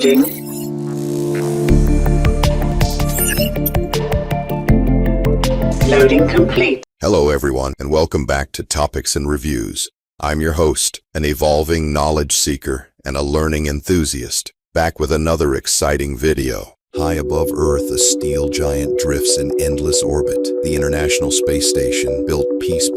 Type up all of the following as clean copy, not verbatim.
Loading. Loading complete. Hello everyone, and welcome back to Topics and Reviews. I'm your host, an evolving knowledge seeker and a learning enthusiast, back with another exciting video. High above Earth, a steel giant drifts in endless orbit. The International Space Station, built piece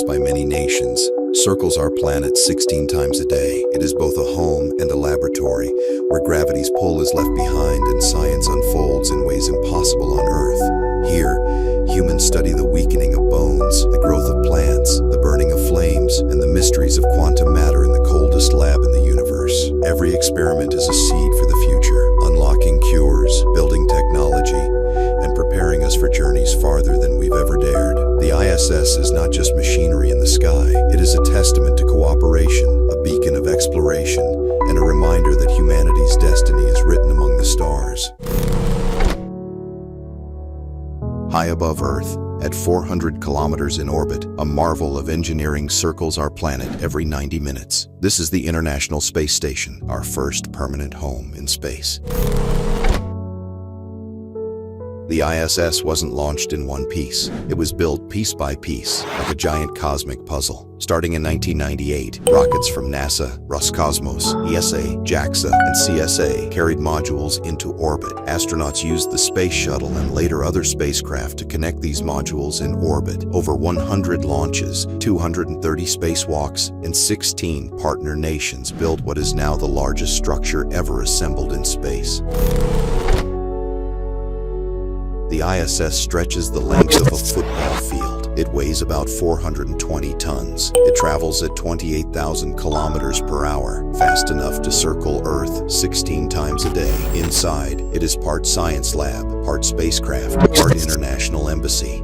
by many nations, circles our planet 16 times a day. It is both a home and a laboratory, where gravity's pull is left behind and science unfolds in ways impossible on Earth. Here, humans study the weakening of bones, the growth of plants, the burning of flames, and the mysteries of quantum matter in the coldest lab in the universe. Every experiment is a seed for the future, unlocking cures, building technology, and preparing us for journeys farther than we've ever dared. The ISS is not just machinery in the sky. It is a testament to cooperation, a beacon of exploration, and a reminder that humanity's destiny is written among the stars. High above Earth, at 400 kilometers in orbit, a marvel of engineering circles our planet every 90 minutes. This is the International Space Station, our first permanent home in space. The ISS wasn't launched in one piece. It was built piece by piece, like a giant cosmic puzzle. Starting in 1998, rockets from NASA, Roscosmos, ESA, JAXA, and CSA carried modules into orbit. Astronauts used the space shuttle and later other spacecraft to connect these modules in orbit. Over 100 launches, 230 spacewalks, and 16 partner nations built what is now the largest structure ever assembled in space. The ISS stretches the length of a football field. It weighs about 420 tons. It travels at 28,000 kilometers per hour, fast enough to circle Earth 16 times a day. Inside, it is part science lab, part spacecraft, part international embassy.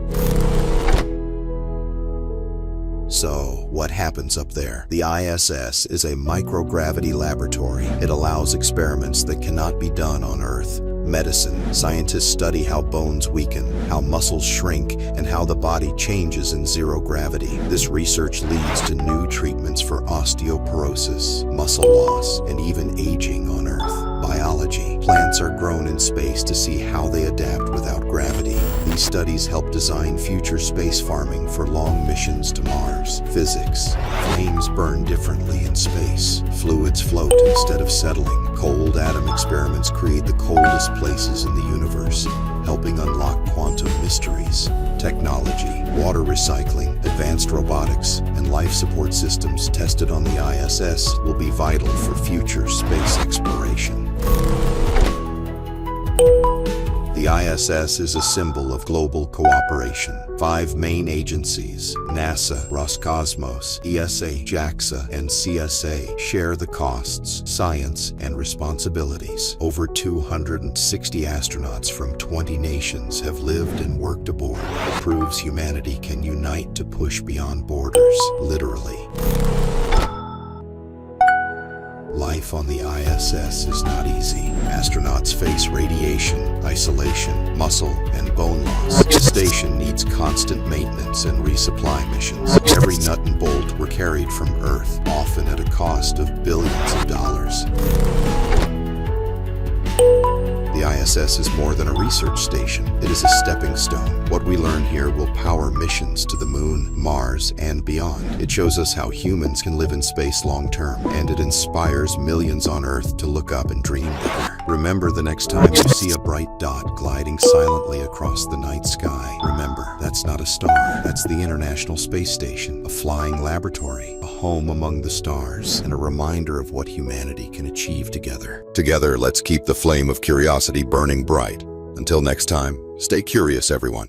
So, what happens up there? The ISS is a microgravity laboratory. It allows experiments that cannot be done on Earth. Medicine, scientists study how bones weaken, how muscles shrink, and how the body changes in zero gravity. This research leads to new treatments for osteoporosis, muscle loss, and even aging on Earth. Biology. Plants are grown in space to see how they adapt without gravity. These studies help design future space farming for long missions to Mars. Physics. Flames burn differently in space. Fluids float instead of settling. Cold atom experiments create the coldest places in the universe, helping unlock quantum mysteries. Technology. Water recycling, advanced robotics, and life support systems tested on the ISS will be vital for future space exploration. The ISS is a symbol of global cooperation. 5 main agencies, NASA, Roscosmos, ESA, JAXA, and CSA, share the costs, science, and responsibilities. Over 260 astronauts from 20 nations have lived and worked aboard. It proves humanity can unite to push beyond borders, literally. Life on the ISS is not easy. Astronauts face radiation, isolation, muscle, and bone loss. The station needs constant maintenance and resupply missions. Every nut and bolt were carried from Earth, often at a cost of billions of dollars. The ISS is more than a research station. It is a stepping stone. What we learn here will power missions to the Moon, Mars, and beyond. It shows us how humans can live in space long term, and it inspires millions on Earth to look up and dream bigger. Remember, the next time you see a bright dot gliding silently across the night sky, remember, that's not a star. That's the International Space Station, a flying laboratory, a home among the stars, and a reminder of what humanity can achieve together. Together, let's keep the flame of curiosity burning bright. Until next time, stay curious, everyone.